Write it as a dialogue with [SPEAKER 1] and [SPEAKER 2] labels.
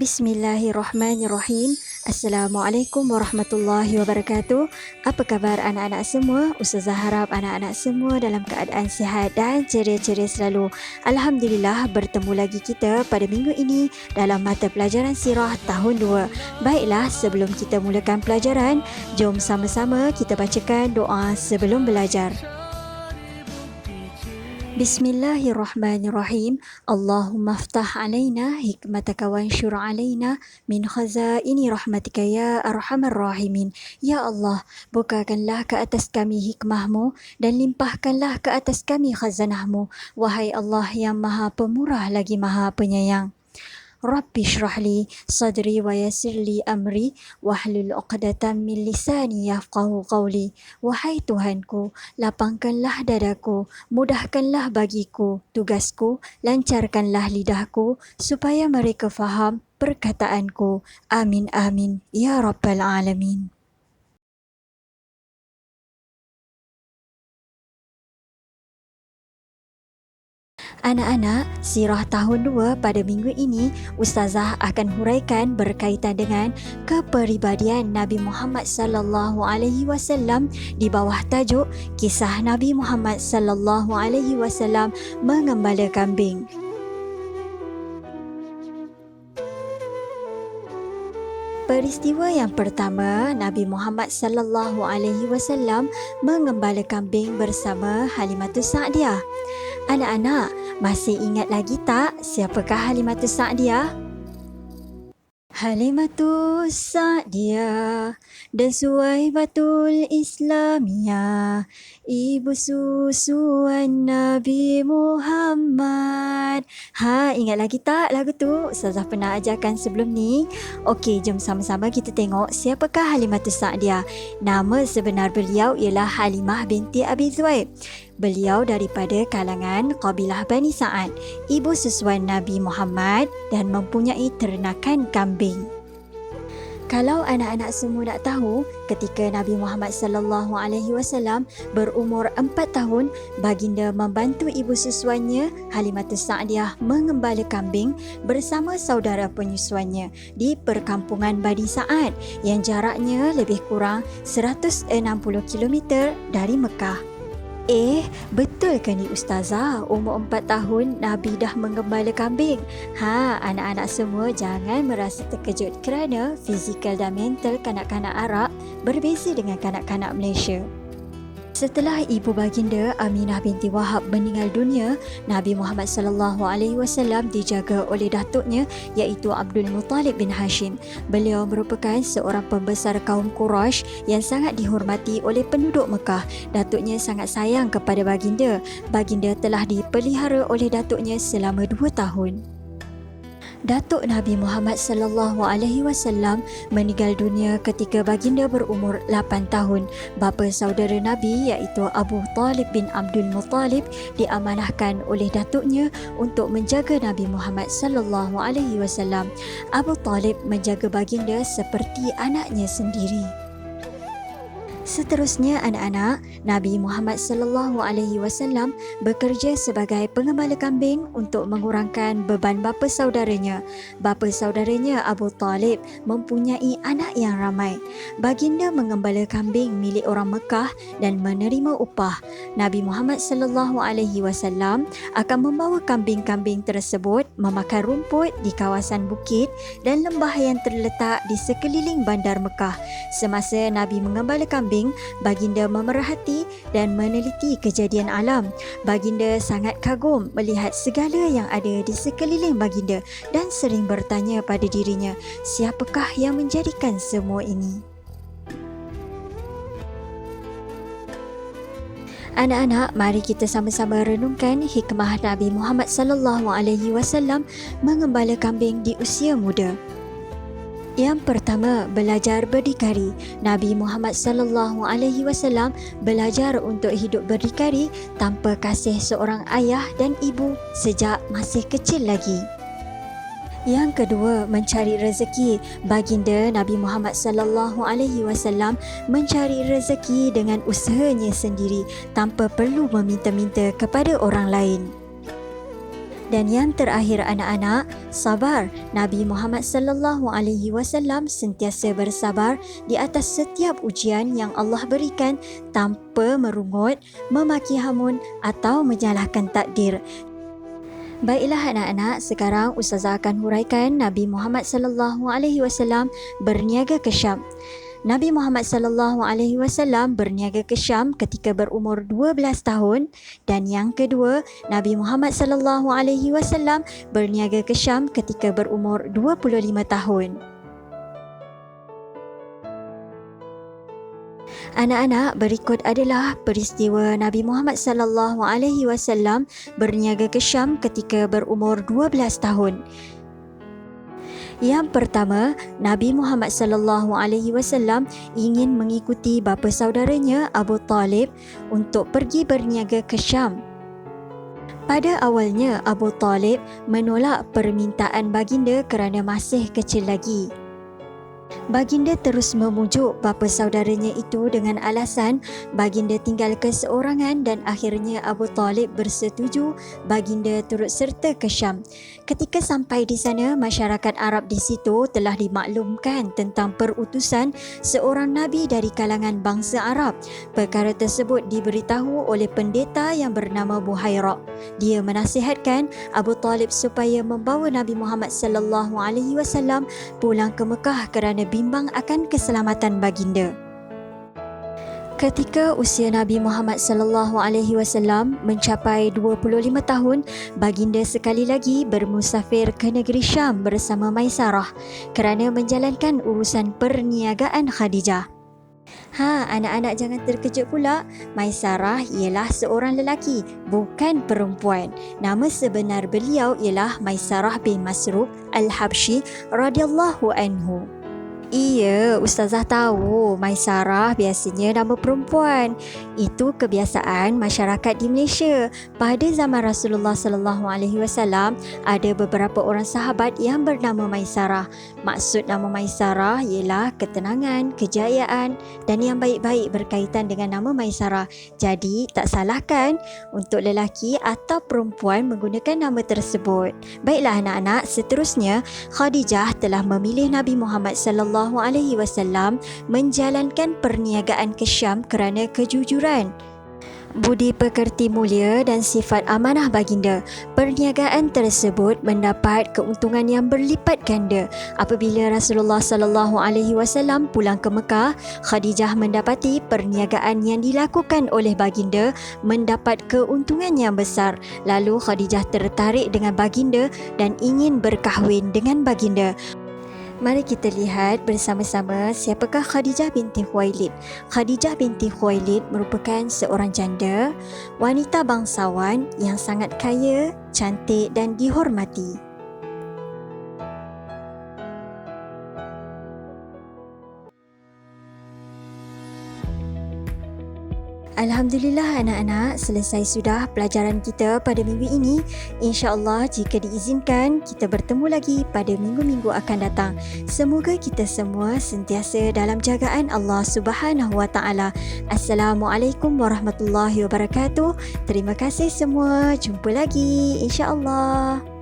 [SPEAKER 1] Bismillahirrahmanirrahim. Assalamualaikum warahmatullahi wabarakatuh. Apa khabar anak-anak semua? Ustazah harap anak-anak semua dalam keadaan sihat dan ceria-ceria selalu. Alhamdulillah, bertemu lagi kita pada minggu ini dalam mata pelajaran sirah tahun 2. Baiklah, sebelum kita mulakan pelajaran, jom sama-sama kita bacakan doa sebelum belajar. Bismillahirrahmanirrahim. Allahumma aftah alaina hikmataka wanshur alaina min khazaini rahmatika ya arhamar rahimin. Ya Allah, bukakanlah ke atas kami hikmahmu dan limpahkanlah ke atas kami khazanahmu. Wahai Allah yang maha pemurah lagi maha penyayang. Rabbi syrahli sadri wa yassirli amri wahlul 'uqdatam min lisani yafqahu qawli. Wahai Tuhanku, lapangkanlah dadaku, mudahkanlah bagiku tugasku, lancarkanlah lidahku supaya mereka faham perkataanku. Amin amin ya rabbal alamin. Anak-anak, sirah tahun 2 pada minggu ini, Ustazah akan huraikan berkaitan dengan kepribadian Nabi Muhammad sallallahu alaihi wasallam di bawah tajuk Kisah Nabi Muhammad sallallahu alaihi wasallam mengembala kambing. Peristiwa yang pertama, Nabi Muhammad sallallahu alaihi wasallam mengembala kambing bersama Halimatus Sa'diyah. Anak-anak, masih ingat lagi tak siapakah Halimatus Sa'diyah? Halimatus Sa'diyah dan Suwaibatul Islamiyah, ibu susuan Nabi Muhammad. Ingat lagi tak lagu tu? Ustazah pernah ajarkan sebelum ni. Okey, jom sama-sama kita tengok siapakah Halimatus Sa'diyah. Nama sebenar beliau ialah Halimah binti Abi Zuhaib. Beliau daripada kalangan kabilah Bani Sa'ad, ibu susuan Nabi Muhammad dan mempunyai ternakan kambing. Kalau anak-anak semua nak tahu, ketika Nabi Muhammad sallallahu alaihi wasallam berumur 4 tahun, baginda membantu ibu susuannya Halimatus Sa'diyah mengembala kambing bersama saudara penyusuannya di perkampungan Bani Sa'ad yang jaraknya lebih kurang 160 km dari Mekah. Betul ke ni Ustazah? Umur 4 tahun Nabi dah menggembala kambing? Anak-anak semua jangan merasa terkejut kerana fizikal dan mental kanak-kanak Arab berbeza dengan kanak-kanak Malaysia. Setelah ibu baginda Aminah binti Wahab meninggal dunia, Nabi Muhammad sallallahu alaihi wasallam dijaga oleh datuknya iaitu Abdul Muttalib bin Hashim. Beliau merupakan seorang pembesar kaum Quraisy yang sangat dihormati oleh penduduk Mekah. Datuknya sangat sayang kepada baginda. Baginda telah dipelihara oleh datuknya selama 2 tahun. Datuk Nabi Muhammad sallallahu alaihi wasallam meninggal dunia ketika baginda berumur 8 tahun. Bapa saudara Nabi iaitu Abu Talib bin Abdul Muttalib diamanahkan oleh datuknya untuk menjaga Nabi Muhammad sallallahu alaihi wasallam. Abu Talib menjaga baginda seperti anaknya sendiri. Seterusnya anak-anak, Nabi Muhammad sallallahu alaihi wasallam bekerja sebagai pengembala kambing untuk mengurangkan beban bapa saudaranya. Bapa saudaranya Abu Talib mempunyai anak yang ramai. Baginda mengembala kambing milik orang Mekah dan menerima upah. Nabi Muhammad sallallahu alaihi wasallam akan membawa kambing-kambing tersebut memakan rumput di kawasan bukit dan lembah yang terletak di sekeliling bandar Mekah. Semasa Nabi mengembala kambing, baginda memerhati dan meneliti kejadian alam. Baginda sangat kagum melihat segala yang ada di sekeliling baginda dan sering bertanya pada dirinya, siapakah yang menjadikan semua ini? Anak-anak, mari kita sama-sama renungkan hikmah Nabi Muhammad sallallahu alaihi wasallam mengembala kambing di usia muda. Yang pertama, belajar berdikari. Nabi Muhammad sallallahu alaihi wasallam belajar untuk hidup berdikari tanpa kasih seorang ayah dan ibu sejak masih kecil lagi. Yang kedua, mencari rezeki. Baginda Nabi Muhammad sallallahu alaihi wasallam mencari rezeki dengan usahanya sendiri tanpa perlu meminta-minta kepada orang lain. Dan yang terakhir anak-anak, sabar. Nabi Muhammad sallallahu alaihi wasallam sentiasa bersabar di atas setiap ujian yang Allah berikan tanpa merungut, memaki hamun atau menyalahkan takdir. Baiklah anak-anak, sekarang Ustazah akan huraikan Nabi Muhammad sallallahu alaihi wasallam berniaga ke Syam. Nabi Muhammad sallallahu alaihi wasallam berniaga ke Syam ketika berumur 12 tahun, dan yang kedua, Nabi Muhammad sallallahu alaihi wasallam berniaga ke Syam ketika berumur 25 tahun. Anak-anak, berikut adalah peristiwa Nabi Muhammad sallallahu alaihi wasallam berniaga ke Syam ketika berumur 12 tahun. Yang pertama, Nabi Muhammad sallallahu alaihi wasallam ingin mengikuti bapa saudaranya Abu Talib untuk pergi berniaga ke Syam. Pada awalnya, Abu Talib menolak permintaan baginda kerana masih kecil lagi. Baginda terus memujuk bapa saudaranya itu dengan alasan baginda tinggal keseorangan, dan akhirnya Abu Talib bersetuju baginda turut serta ke Syam. Ketika sampai di sana, masyarakat Arab di situ telah dimaklumkan tentang perutusan seorang Nabi dari kalangan bangsa Arab. Perkara tersebut diberitahu oleh pendeta yang bernama Buhairah. Dia menasihatkan Abu Talib supaya membawa Nabi Muhammad sallallahu alaihi wasallam pulang ke Mekah kerana bimbang akan keselamatan baginda. Ketika usia Nabi Muhammad sallallahu alaihi wasallam mencapai 25 tahun, baginda sekali lagi bermusafir ke negeri Syam bersama Maisarah kerana menjalankan urusan perniagaan Khadijah. Anak-anak jangan terkejut pula. Maisarah ialah seorang lelaki, bukan perempuan. Nama sebenar beliau ialah Maisarah bin Masruq Al-Habsyi radhiyallahu anhu. Iya, Ustazah tahu Maisarah biasanya nama perempuan. Itu kebiasaan masyarakat di Malaysia. Pada zaman Rasulullah sallallahu alaihi wasallam, ada beberapa orang sahabat yang bernama Maisarah. Maksud nama Maisarah ialah ketenangan, kejayaan dan yang baik-baik berkaitan dengan nama Maisarah. Jadi, tak salah kan untuk lelaki atau perempuan menggunakan nama tersebut. Baiklah anak-anak, seterusnya Khadijah telah memilih Nabi Muhammad sallallahu alaihi wasallam menjalankan perniagaan ke Syam kerana kejujuran, budi pekerti mulia dan sifat amanah baginda. Perniagaan tersebut mendapat keuntungan yang berlipat ganda. Apabila Rasulullah sallallahu alaihi wasallam pulang ke Mekah, Khadijah mendapati perniagaan yang dilakukan oleh baginda mendapat keuntungan yang besar. Lalu Khadijah tertarik dengan baginda dan ingin berkahwin dengan baginda. Mari kita lihat bersama-sama siapakah Khadijah binti Khuwailid. Khadijah binti Khuwailid merupakan seorang janda, wanita bangsawan yang sangat kaya, cantik dan dihormati. Alhamdulillah anak-anak, selesai sudah pelajaran kita pada minggu ini. InsyaAllah jika diizinkan, kita bertemu lagi pada minggu-minggu akan datang. Semoga kita semua sentiasa dalam jagaan Allah Subhanahu Wa Taala. Assalamualaikum warahmatullahi wabarakatuh. Terima kasih semua. Jumpa lagi insyaAllah.